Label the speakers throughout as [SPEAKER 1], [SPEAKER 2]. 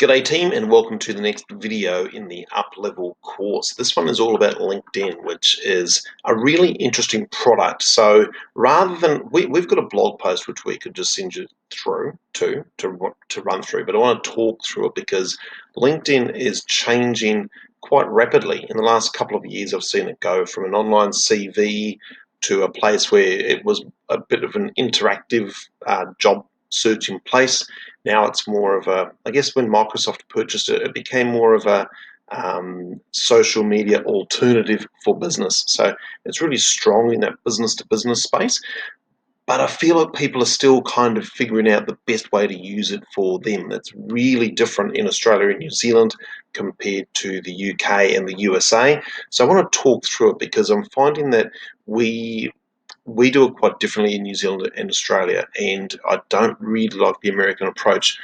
[SPEAKER 1] G'day team, and welcome to the next video in the up-level course. This one is all about LinkedIn, which is a really interesting product. So rather than, we've got a blog post which we could just send you through to run through, but I want to talk through it because LinkedIn is changing quite rapidly. In the last couple of years, I've seen it go from an online CV to a place where it was a bit of an interactive job searching place. Now it's more of a, I guess when Microsoft purchased it, it became more of a social media alternative for business. So it's really strong in that business to business space. But I feel like people are still kind of figuring out the best way to use it for them. It's really different in Australia and New Zealand compared to the UK and the USA. So I want to talk through it because I'm finding that we do it quite differently in New Zealand and Australia, and I don't really like the American approach.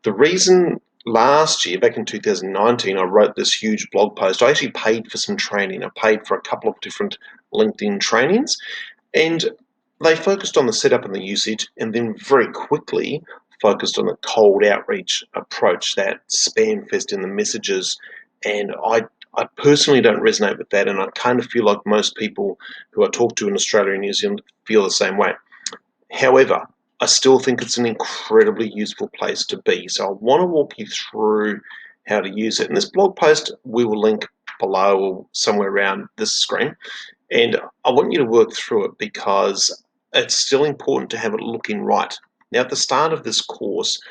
[SPEAKER 1] The reason last year, back in 2019, I wrote this huge blog post. I actually paid for some training. I paid for a couple of different LinkedIn trainings, and they focused on the setup and the usage, and then very quickly focused on the cold outreach approach, that spam fest in the messages. And I personally don't resonate with that, and I kind of feel like most people who I talk to in Australia and New Zealand feel the same way. However, I still think it's an incredibly useful place to be. So I want to walk you through how to use it. And this blog post we will link below or somewhere around this screen. And I want you to work through it because it's still important to have it looking right. Now, at the start of this course,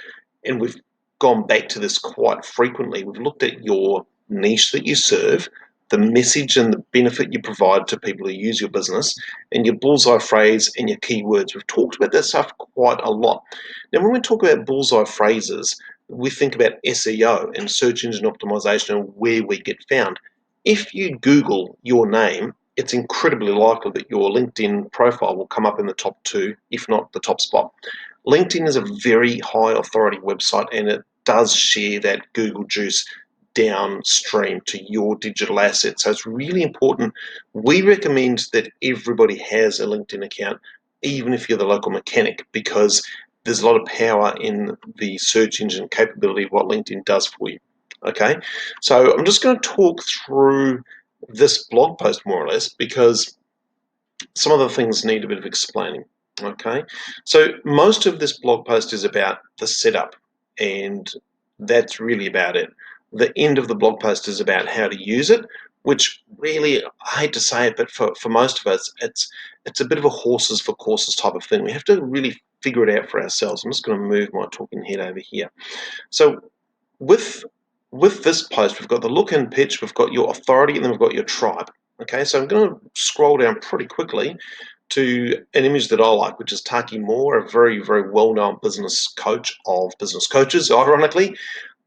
[SPEAKER 1] and we've gone back to this quite frequently, we've looked at your niche that you serve, the message and the benefit you provide to people who use your business, and your bullseye phrase and your keywords. We've talked about that stuff quite a lot. Now, when we talk about bullseye phrases, we think about SEO and search engine optimization and where we get found. If you Google your name, it's incredibly likely that your LinkedIn profile will come up in the top two, if not the top spot. LinkedIn is a very high authority website, and it does share that Google juice downstream to your digital assets. So it's really important. We recommend that everybody has a LinkedIn account, even if you're the local mechanic, because there's a lot of power in the search engine capability of what LinkedIn does for you. Okay, so I'm just going to talk through this blog post more or less because some of the things need a bit of explaining. Okay, so most of this blog post is about the setup, and that's really about it. The end of the blog post is about how to use it, which really, I hate to say it, but for most of us, it's a bit of a horses for courses type of thing. We have to really figure it out for ourselves. I'm just going to move my talking head over here. So with with this post, we've got the look and pitch, we've got your authority, and then we've got your tribe. Okay, so I'm going to scroll down pretty quickly to an image that I like, which is Taki Moore, a very, very well-known business coach of business coaches, ironically.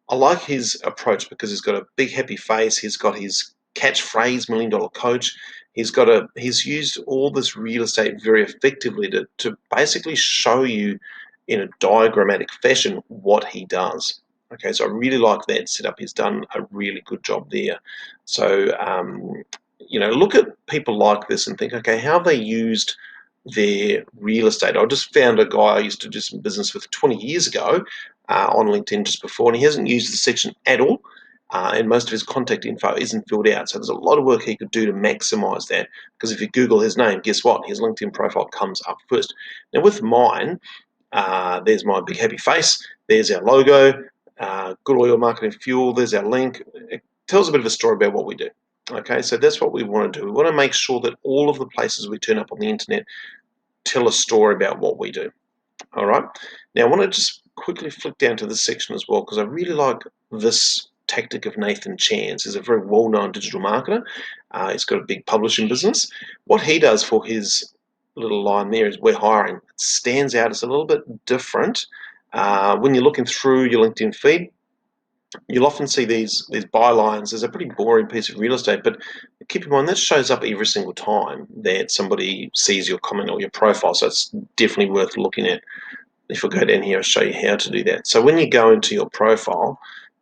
[SPEAKER 1] I like his approach because he's got a big happy face, he's got his catchphrase, $1 million coach. He's used all this real estate very effectively to basically show you in a diagrammatic fashion what he does. Okay, so I really like that setup. He's done a really good job there. So, look at people like this and think, okay, how have they used their real estate? I just found a guy I used to do some business with 20 years ago on LinkedIn just before, and he hasn't used the section at all. And most of his contact info isn't filled out. So there's a lot of work he could do to maximize that. Because if you Google his name, guess what? His LinkedIn profile comes up first. Now with mine, there's my big happy face. There's our logo. Good oil marketing fuel. There's our link. It tells a bit of a story about what we do. Okay, so that's what we want to do. We want to make sure that all of the places we turn up on the internet tell a story about what we do. All right. Now I want to just quickly flick down to this section as well because I really like this tactic of Nathan Chance. He's a very well-known digital marketer. He's got a big publishing business. What he does for his little line there is we're hiring. It stands out. It's a little bit different. When you're looking through your LinkedIn feed, you'll often see these bylines. There's a pretty boring piece of real estate, but keep in mind that shows up every single time that somebody sees your comment or your profile, so it's definitely worth looking at. If we go down here, I'll show you how to do that. So when you go into your profile,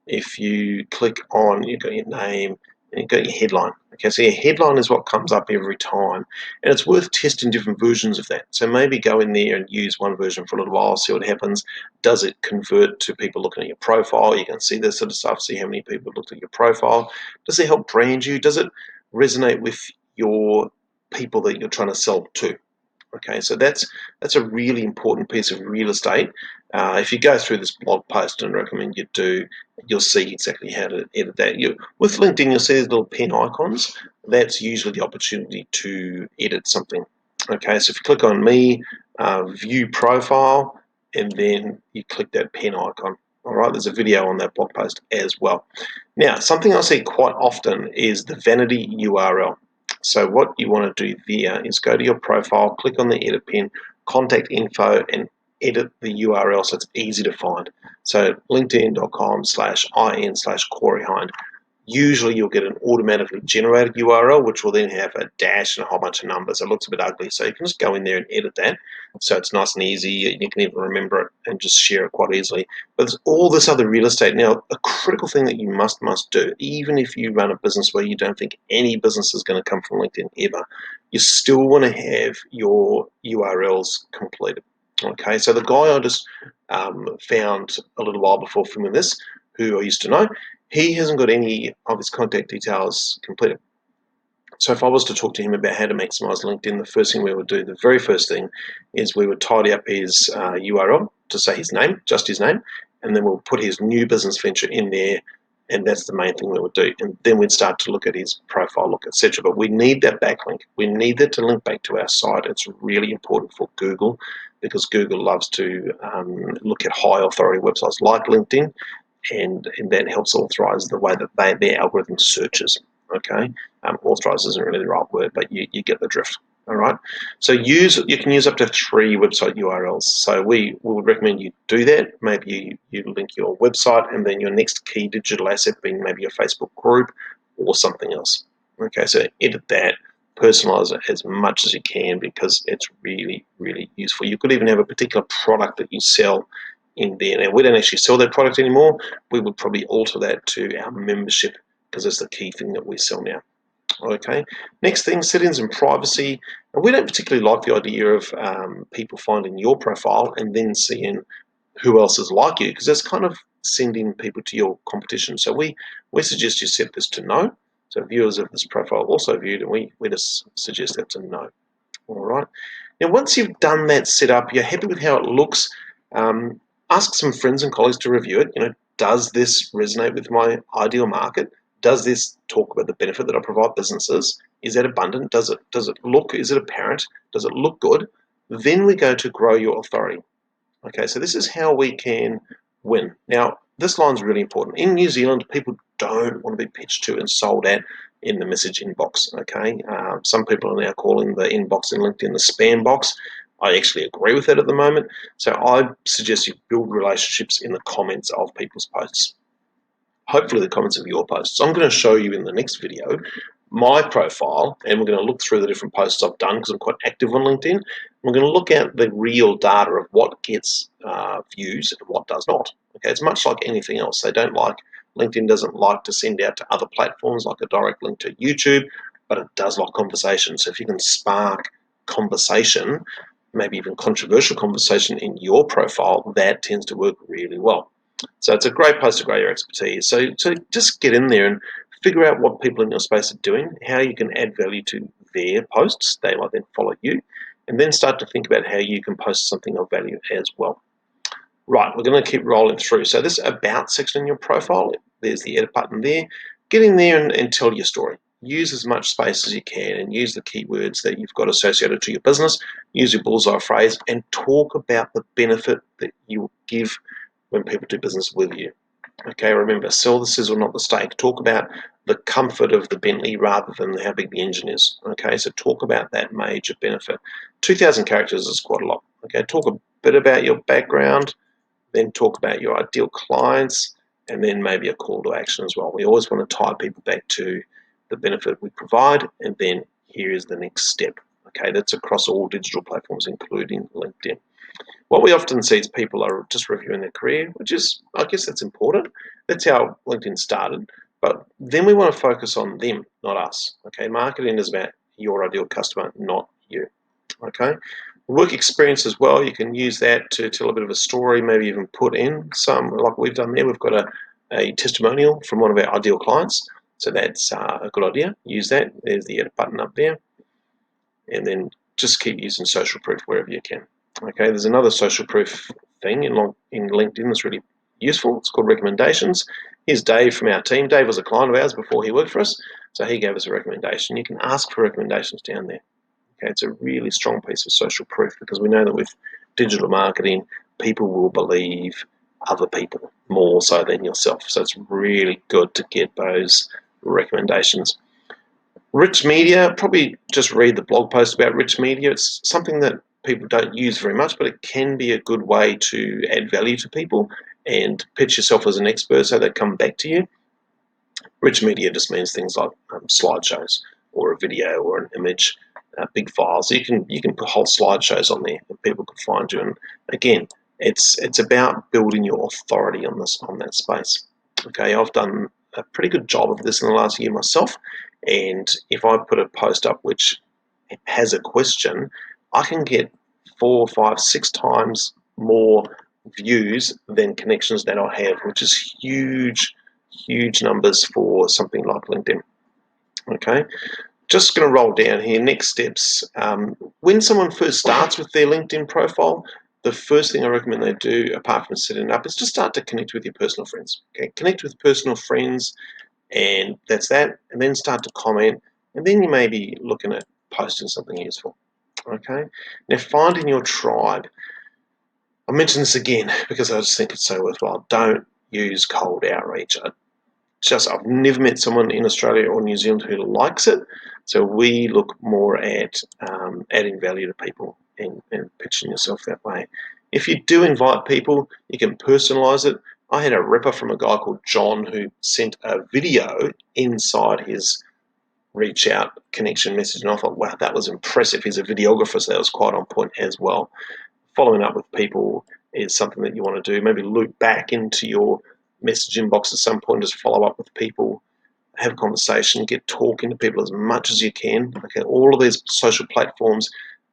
[SPEAKER 1] if you click on, you've got your name, and you've got your headline. Okay, so your headline is what comes up every time, and it's worth testing different versions of that. So maybe go in there and use one version for a little while, see what happens. Does it convert to people looking at your profile? You can see this sort of stuff, see how many people looked at your profile. Does it help brand you? Does it resonate with your people that you're trying to sell to? Okay, so that's a really important piece of real estate. If you go through this blog post, and I recommend you do, you'll see exactly how to edit that. With LinkedIn, you'll see these little pen icons. That's usually the opportunity to edit something. Okay, so if you click on me, view profile, and then you click that pen icon. All right, there's a video on that blog post as well. Now, something I see quite often is the vanity URL. So what you want to do there is go to your profile, click on the edit pen, contact info, and edit the URL so it's easy to find. So linkedin.com/in/Corey Hind. Usually you'll get an automatically generated URL, which will then have a dash and a whole bunch of numbers. It looks a bit ugly, so you can just go in there and edit that. So it's nice and easy. You can even remember it and just share it quite easily. But there's all this other real estate. Now, a critical thing that you must do, even if you run a business where you don't think any business is going to come from LinkedIn ever, you still want to have your URLs completed. Okay, so the guy I just found a little while before filming this, who I used to know, he hasn't got any of his contact details completed. So if I was to talk to him about how to maximize LinkedIn, the first thing we would do, the very first thing, is we would tidy up his URL to say his name, just his name, and then we'll put his new business venture in there, and that's the main thing we would do. And then we'd start to look at his profile, look, etc. But we need that backlink. We need that to link back to our site. It's really important for Google because Google loves to look at high authority websites like LinkedIn, and that helps authorize the way that their algorithm searches. Okay, authorize isn't really the right word, but you get the drift. All right, so you can use up to 3 website URLs. So we would recommend you do that. Maybe you link your website and then your next key digital asset being maybe your Facebook group or something else. Okay, so edit that, personalize it as much as you can because it's really, really useful. You could even have a particular product that you sell in there. Now, we don't actually sell that product anymore. We would probably alter that to our membership because that's the key thing that we sell now. Okay. Next thing, settings and privacy. And we don't particularly like the idea of people finding your profile and then seeing who else is like you because that's kind of sending people to your competition. So we suggest you set this to no. So viewers of this profile also viewed, and we just suggest that to no. All right. Now, once you've done that setup, you're happy with how it looks. Um, Ask some friends and colleagues to review it. Does this resonate with my ideal market? Does this talk about the benefit that I provide businesses? Is that abundant? Does it look? Is it apparent? Does it look good? Then we go to grow your authority. Okay, so this is how we can win. Now, this line's really important. In New Zealand, people don't want to be pitched to and sold at in the message inbox. Okay, some people are now calling the inbox in LinkedIn the spam box. I actually agree with that at the moment. So I suggest you build relationships in the comments of people's posts. Hopefully the comments of your posts. I'm going to show you in the next video my profile, and we're going to look through the different posts I've done because I'm quite active on LinkedIn. We're going to look at the real data of what gets views and what does not. Okay, it's much like anything else. LinkedIn doesn't like to send out to other platforms like a direct link to YouTube, but it does like conversation. So if you can spark conversation, maybe even controversial conversation in your profile, that tends to work really well. So it's a great place to grow your expertise. So just get in there and figure out what people in your space are doing, how you can add value to their posts. They might then follow you, and then start to think about how you can post something of value as well. Right, we're going to keep rolling through. So this about section in your profile, there's the edit button there. Get in there and tell your story. Use as much space as you can and use the keywords that you've got associated to your business. Use your bullseye phrase and talk about the benefit that you give when people do business with you. Okay, remember, sell the sizzle, not the steak. Talk about the comfort of the Bentley rather than how big the engine is. Okay, so talk about that major benefit. 2,000 characters is quite a lot. Okay, talk a bit about your background, then talk about your ideal clients, and then maybe a call to action as well. We always want to tie people back to the benefit we provide, and then here is the next step. Okay, that's across all digital platforms, including LinkedIn. What we often see is people are just reviewing their career, which is, I guess that's important. That's how LinkedIn started. But then we want to focus on them, not us. Okay, marketing is about your ideal customer, not you. Okay, work experience as well. You can use that to tell a bit of a story, maybe even put in some, like we've done there. We've got a testimonial from one of our ideal clients. So that's a good idea. Use that. There's the edit button up there. And then just keep using social proof wherever you can. Okay, there's another social proof thing in LinkedIn that's really useful. It's called recommendations. Here's Dave from our team. Dave was a client of ours before he worked for us, so he gave us a recommendation. You can ask for recommendations down there. Okay, it's a really strong piece of social proof because we know that with digital marketing, people will believe other people more so than yourself. So it's really good to get those recommendations. Rich media, probably just read the blog post about rich media. It's something that people don't use very much, but it can be a good way to add value to people and pitch yourself as an expert so they come back to you. Rich media just means things like slideshows or a video or an image, big files. You can put whole slideshows on there and people can find you. And again, it's about building your authority on that space. Okay, I've done a pretty good job of this in the last year myself, and if I put a post up which has a question, I can get 4, 5, 6 times more views than connections that I have, which is huge numbers for something like LinkedIn. Okay, just going to roll down here. Next steps. When someone first starts with their LinkedIn profile, the first thing I recommend they do, apart from setting it up, is just start to connect with your personal friends. Okay, connect with personal friends, and that's that. And then start to comment, and then you may be looking at posting something useful. Okay, now finding your tribe. I mention this again because I just think it's so worthwhile. Don't use cold outreach. I've never met someone in Australia or New Zealand who likes it. So we look more at adding value to people and pitching yourself that way. If you do invite people, you can personalize it. I had a ripper from a guy called John who sent a video inside his reach out connection message, and I thought, wow, that was impressive. He's a videographer, so that was quite on point as well. Following up with people is something that you want to do. Maybe loop back into your message inbox at some point, just follow up with people, have a conversation, get talking to people as much as you can. Okay, all of these social platforms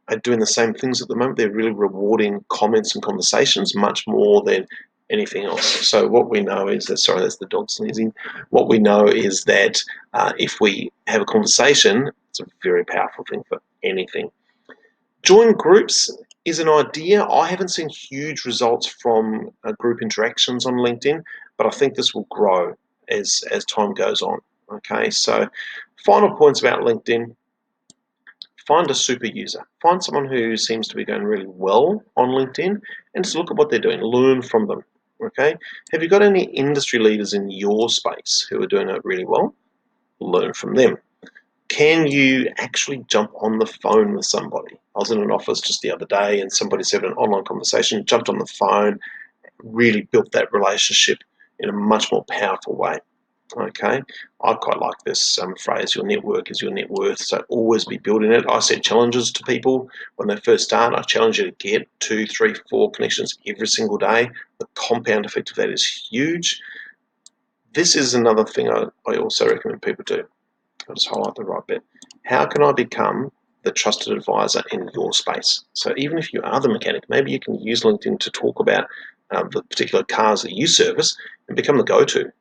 [SPEAKER 1] are doing the same things at the moment. They're really rewarding comments and conversations much more than anything else. So what we know is that, sorry, that's the dog sneezing. What we know is that if we have a conversation, it's a very powerful thing for anything. Join groups is an idea. I haven't seen huge results from group interactions on LinkedIn, but I think this will grow as time goes on. Okay, so final points about LinkedIn. Find a super user. Find someone who seems to be going really well on LinkedIn and just look at what they're doing. Learn from them. Okay, have you got any industry leaders in your space who are doing it really well? Learn from them. Can you actually jump on the phone with somebody? I was in an office just the other day and somebody said an online conversation, jumped on the phone, really built that relationship in a much more powerful way. Okay, I quite like this phrase, your network is your net worth, so always be building it. I set challenges to people when they first start. I challenge you to get 2, 3, 4 connections every single day. The compound effect of that is huge. This is another thing I also recommend people do. I'll just highlight the right bit. How can I become the trusted advisor in your space? So even if you are the mechanic, maybe you can use LinkedIn to talk about the particular cars that you service and become the go-to.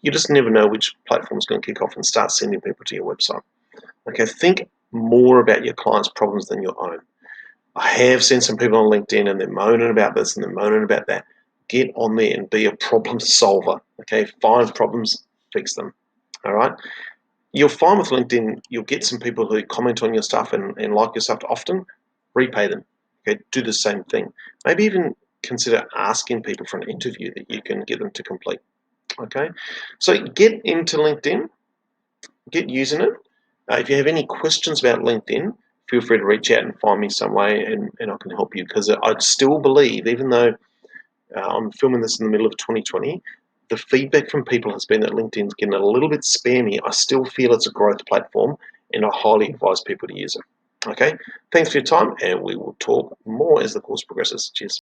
[SPEAKER 1] You just never know which platform is going to kick off and start sending people to your website. Okay, think more about your clients' problems than your own. I have seen some people on LinkedIn and they're moaning about this and they're moaning about that. Get on there and be a problem solver. Okay, find problems, fix them. All right. You'll find with LinkedIn, you'll get some people who comment on your stuff and like your stuff often. Repay them. Okay, do the same thing. Maybe even consider asking people for an interview that you can get them to complete. Okay, so get into LinkedIn, get using it. If you have any questions about LinkedIn, feel free to reach out and find me some way and I can help you, because I still believe, even though I'm filming this in the middle of 2020, the feedback from people has been that LinkedIn's getting a little bit spammy. I still feel it's a growth platform and I highly advise people to use it. Okay, thanks for your time and we will talk more as the course progresses. Cheers.